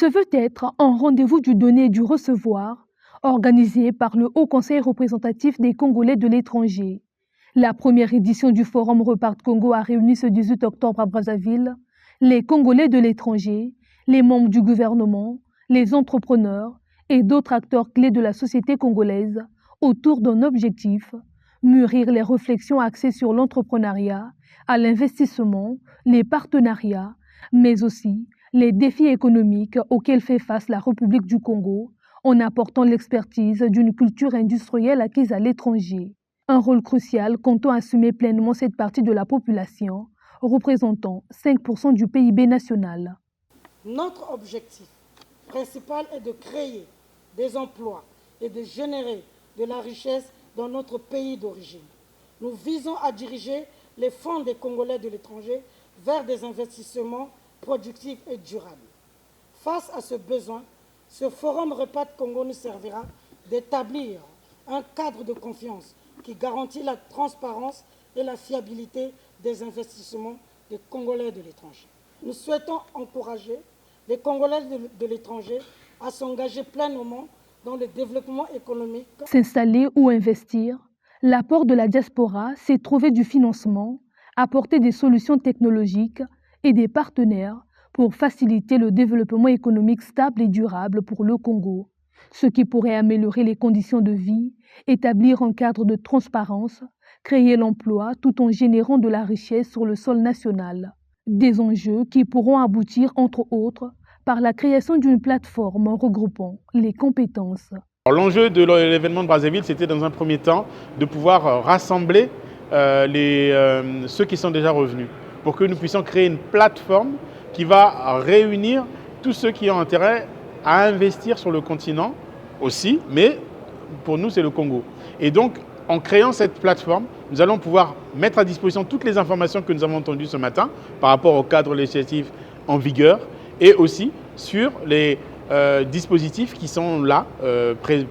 se veut être un rendez-vous du donner et du recevoir, organisé par le Haut Conseil représentatif des Congolais de l'étranger. La première édition du Forum Repart Congo a réuni ce 18 octobre à Brazzaville les Congolais de l'étranger, les membres du gouvernement, les entrepreneurs et d'autres acteurs clés de la société congolaise autour d'un objectif: mûrir les réflexions axées sur l'entrepreneuriat, à l'investissement, les partenariats, mais aussi les défis économiques auxquels fait face la République du Congo en apportant l'expertise d'une culture industrielle acquise à l'étranger. Un rôle crucial comptant assumer pleinement cette partie de la population, représentant 5% du PIB national. Notre objectif principal est de créer des emplois et de générer de la richesse dans notre pays d'origine. Nous visons à diriger les fonds des Congolais de l'étranger vers des investissements productifs et durables. Face à ce besoin, ce Forum Repart Congo nous servira d'établir un cadre de confiance qui garantit la transparence et la fiabilité des investissements des Congolais de l'étranger. Nous souhaitons encourager les Congolais de l'étranger à s'engager pleinement dans le développement économique. S'installer ou investir, l'apport de la diaspora, c'est trouver du financement, apporter des solutions technologiques et des partenaires pour faciliter le développement économique stable et durable pour le Congo, ce qui pourrait améliorer les conditions de vie, établir un cadre de transparence, créer l'emploi tout en générant de la richesse sur le sol national. Des enjeux qui pourront aboutir, entre autres, par la création d'une plateforme regroupant les compétences. L'enjeu de l'événement de Brazzaville, c'était dans un premier temps de pouvoir rassembler ceux qui sont déjà revenus, pour que nous puissions créer une plateforme qui va réunir tous ceux qui ont intérêt à investir sur le continent aussi, mais pour nous, c'est le Congo. Et donc, en créant cette plateforme, nous allons pouvoir mettre à disposition toutes les informations que nous avons entendues ce matin par rapport au cadre législatif en vigueur et aussi sur les dispositifs qui sont là,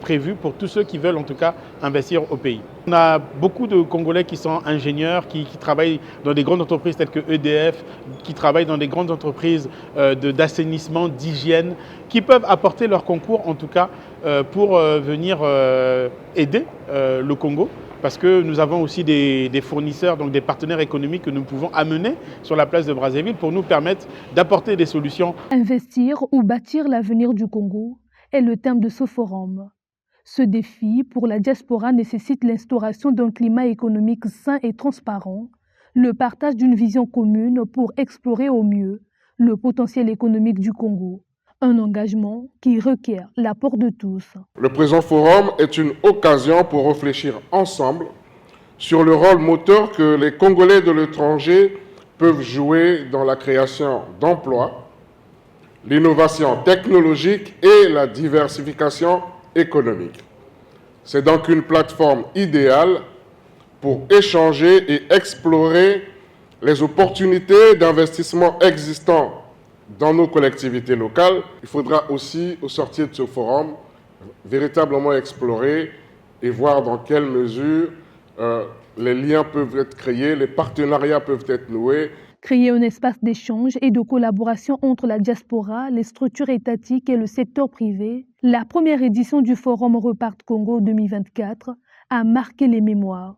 prévus pour tous ceux qui veulent en tout cas investir au pays. On a beaucoup de Congolais qui sont ingénieurs, qui travaillent dans des grandes entreprises telles que EDF, qui travaillent dans des grandes entreprises d'assainissement, d'hygiène, qui peuvent apporter leur concours en tout cas pour venir aider le Congo. Parce que nous avons aussi des fournisseurs, donc des partenaires économiques que nous pouvons amener sur la place de Brazzaville pour nous permettre d'apporter des solutions. Investir ou bâtir l'avenir du Congo est le thème de ce forum. Ce défi pour la diaspora nécessite l'instauration d'un climat économique sain et transparent, le partage d'une vision commune pour explorer au mieux le potentiel économique du Congo. Un engagement qui requiert l'apport de tous. Le présent forum est une occasion pour réfléchir ensemble sur le rôle moteur que les Congolais de l'étranger peuvent jouer dans la création d'emplois, l'innovation technologique et la diversification économique. C'est donc une plateforme idéale pour échanger et explorer les opportunités d'investissement existantes dans nos collectivités locales. Il faudra aussi, au sortir de ce forum, véritablement explorer et voir dans quelle mesure les liens peuvent être créés, les partenariats peuvent être noués. Créer un espace d'échange et de collaboration entre la diaspora, les structures étatiques et le secteur privé, la première édition du Forum Repart Congo 2024 a marqué les mémoires.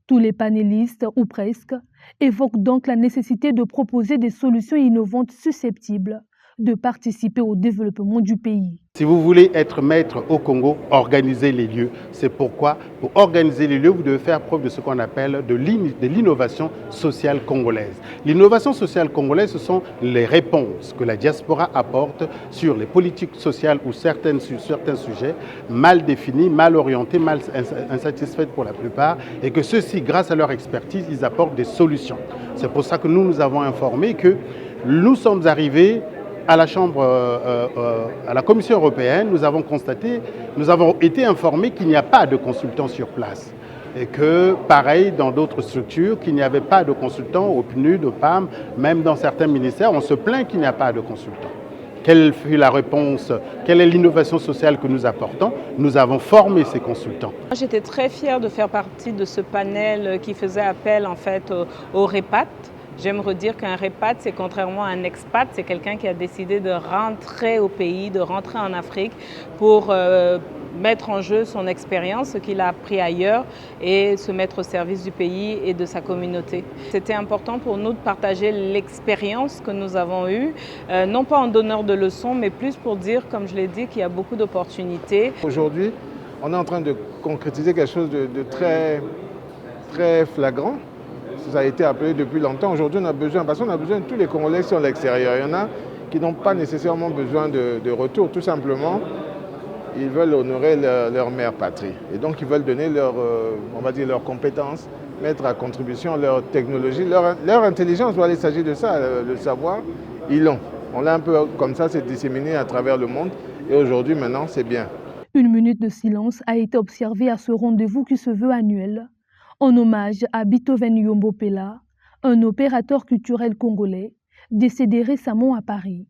Tous les panélistes, ou presque, évoquent donc la nécessité de proposer des solutions innovantes susceptibles de participer au développement du pays. Si vous voulez être maître au Congo, organisez les lieux. C'est pourquoi, pour organiser les lieux, vous devez faire preuve de ce qu'on appelle de l'innovation sociale congolaise. L'innovation sociale congolaise, ce sont les réponses que la diaspora apporte sur les politiques sociales ou certains sujets mal définis, mal orientés, mal insatisfaits pour la plupart, et que ceux-ci, grâce à leur expertise, ils apportent des solutions. C'est pour ça que nous avons informé que nous sommes arrivés à la à la Commission européenne, nous avons été informés qu'il n'y a pas de consultants sur place. Et que, pareil, dans d'autres structures, qu'il n'y avait pas de consultants au PNUD, au PAM, même dans certains ministères, on se plaint qu'il n'y a pas de consultants. Quelle fut la réponse? Quelle est l'innovation sociale que nous apportons? Nous avons formé ces consultants. J'étais très fière de faire partie de ce panel qui faisait appel en fait au REPAT, J'aime redire qu'un repat, c'est contrairement à un expat, c'est quelqu'un qui a décidé de rentrer au pays, de rentrer en Afrique pour mettre en jeu son expérience, ce qu'il a appris ailleurs et se mettre au service du pays et de sa communauté. C'était important pour nous de partager l'expérience que nous avons eue, non pas en donneur de leçons, mais plus pour dire, comme je l'ai dit, qu'il y a beaucoup d'opportunités. Aujourd'hui, on est en train de concrétiser quelque chose de très, très flagrant. Ça a été appelé depuis longtemps. Aujourd'hui, on a besoin, parce qu'on a besoin de tous les Congolais sur l'extérieur. Il y en a qui n'ont pas nécessairement besoin de retour, tout simplement. Ils veulent honorer leur mère patrie. Et donc, ils veulent donner on va dire, leurs compétences, mettre à contribution leur technologie, leur intelligence. Voilà, il s'agit de ça, le savoir, ils l'ont. On l'a un peu comme ça, c'est disséminé à travers le monde. Et aujourd'hui, maintenant, c'est bien. Une minute de silence a été observée à ce rendez-vous qui se veut annuel, en hommage à Beethoven Yombo Pela, un opérateur culturel congolais décédé récemment à Paris.